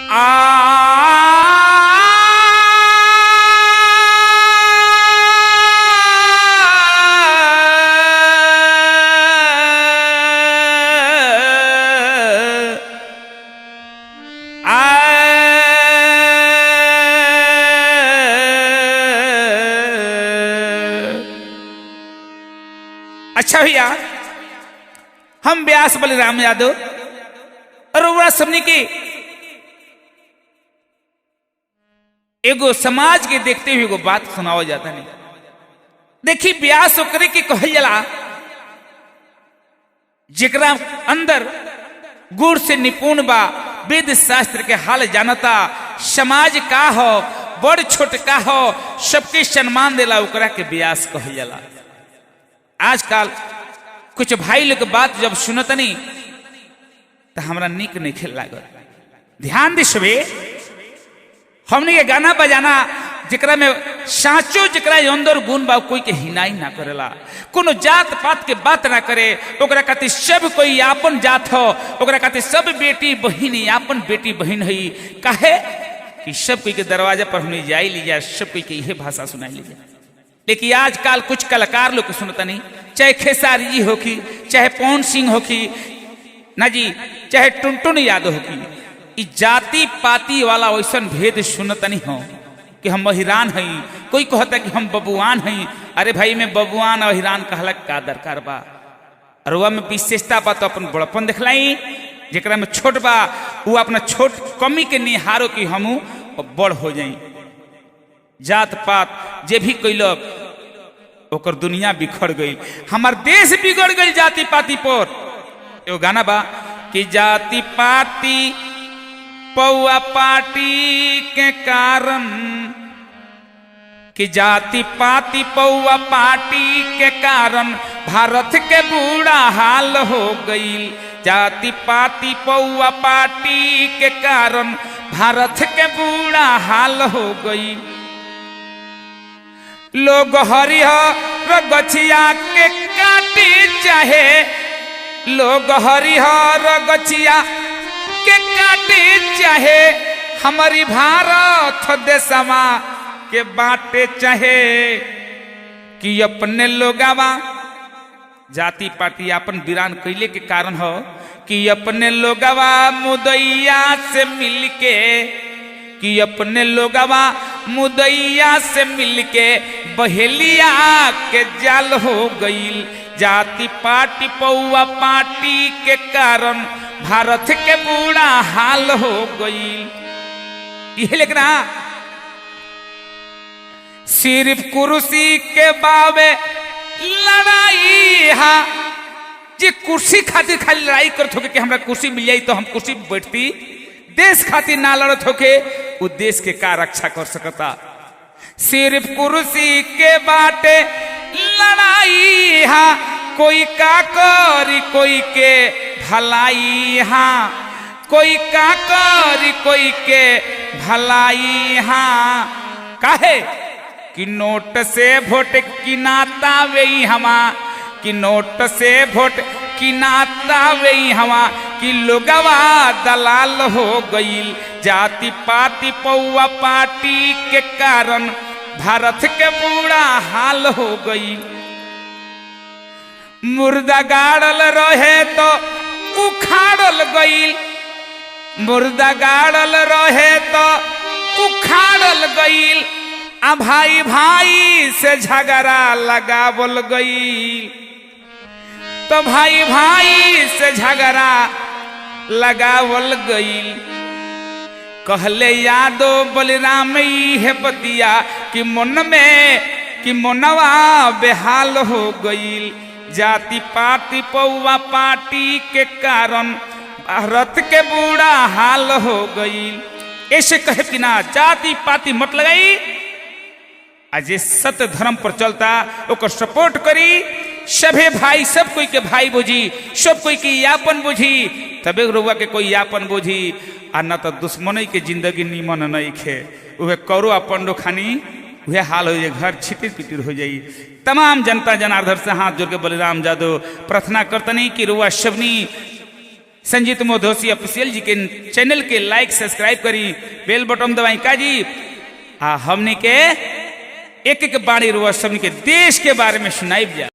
अच्छा भैया, हम व्यास बलिराम यादव अरोड़ा सबने के एगो समाज के देखते हुए एगो बात सुनाओ जाता नहीं। देखी व्यास ओकरे के कहल जाला जेकरा अंदर गुण से निपुण बा, वेद शास्त्र के हाल जानता, समाज का हो बड़ छोट का हो सबके सम्मान देला, ओकरा के व्यास कहल जाला। आजकल कुछ भाई लोग बात जब सुनतनी तो हमरा निक नहीं खेल लागत। ध्यान दिसबे, हमने ये गाना बजाना जकरा में साचो जकरा अंदर गुण बा कोई के हिनाई ना करेला, कोनो जात पात के बात ना करे, ओकरा खातिर सब कोई आपन जात हो, ओकरा खातिर सब बेटी बहिन आपन बेटी बहिन है। काहे कि सब कोई के दरवाजा पर हमने जाई लीजा, सब कोई के यह भाषा सुनाई लीजा। लेकिन आजकल कुछ कलाकार लोग सुनता नहीं, चाहे खेसारी जी हो की, चाहे पवन सिंह हो की ना जी, चाहे टुनटुन यादव हो की, जाति पाति वाला वैसा भेद सुनता नहीं हो कि हम अहिरान हई। कोई कहता कि हम बबुआन हई। अरे भाई मैं बबुआन और अहिरान कहला का दरकार बा? अरुआ में विशेषता बा तो अपन बड़पन दिखलाई, जेकरा में छोट बा वो अपना छोट कमी के निहारो कि हमू बड़ हो जाई। जात पात जे भी कैलक ओकर दुनिया बिखर गई, हमार देश बिगड़ गई जाति पाति पर। एगो गाना बा कि जाति पाति पौआ पार्टी के कारण, कि जाति पाति पौआ पार्टी के कारण भारत के बुरा हाल हो गई। जाति पाति पौआ पार्टी के कारण भारत के बुरा हाल हो गई। लोग हरिहर गछिया के काटी चाहे, लोग हरिहर गछिया के काटी चाहे, हमारी भारत देशवा के बाटे चाहे। कि अपने लोगवा जाति पाति अपन वीरान कैले के कारण हो कि अपने लोगवा मुदैया से मिलके, कि अपने लोगवा मुदैया से मिलके बहेलिया के जाल हो गई। जाति पाति पौआ पार्टी के कारण भारत के बुरा हाल हो गई। यह लिखना सिर्फ कुर्सी के बावे लड़ाई हा, जे कुर्सी खातिर खाली लड़ाई करत होके कि हमरा कुर्सी मिल जाई तो हम कुर्सी पर बैठती, देश खातिर ना लड़त होके वो देश के का रक्षा कर सकता। सिर्फ कुर्सी के बाटे लड़ाई हा, कोई का करी कोई के भलाई हा, कोई का करी कोई के भलाई हा। काहे कि नोट से वोट किनाता वही हमा, कि नोट से वोट किनाता वही हमा, कि लोगवा दलाल हो गई। जाति पाति पौआ पार्टी के कारण भारत के बुरा हाल हो गई। मुर्दा गाड़ल रहे तो उखाड़ल गई, मुर्दा गाड़ल रहे तो उखाड़ल गई। आ भाई भाई से झगड़ा लगावल गई, तो भाई भाई से झगड़ा लगावल गई। कहले यादो बलिराम है बतिया कि मन में कि मनवा बेहाल हो गई। जाति पाति पौआ पार्टी के कारण भारत के बुरा हाल हो गई। ऐसे कहे कि ना जाति पाति मत लगाई, आज सत्य धर्म पर चलता ओकर सपोर्ट करी। सभे भाई सब कोई के भाई बुझी, सब कोई के यापन बुझी, तबे रुआ के कोई यापन बुझी। आ न तो दुश्मनी के जिंदगी निमन नहीं खे, वह करो पंडो खानी वह हाल हो जाए, घर छिटिर पिटिर हो जाई। तमाम जनता जनार्दन से हाथ जोड़ के बलिराम यादव प्रार्थना करतनी कि रुआ सबनी संजीत मोधोसी ऑफिशियल जी के चैनल के लाइक सब्सक्राइब करी, बेल बटन दबाई काजी। हमने के एक एक बाणी रुआ सबने के देश के बारे में सुनाई जा।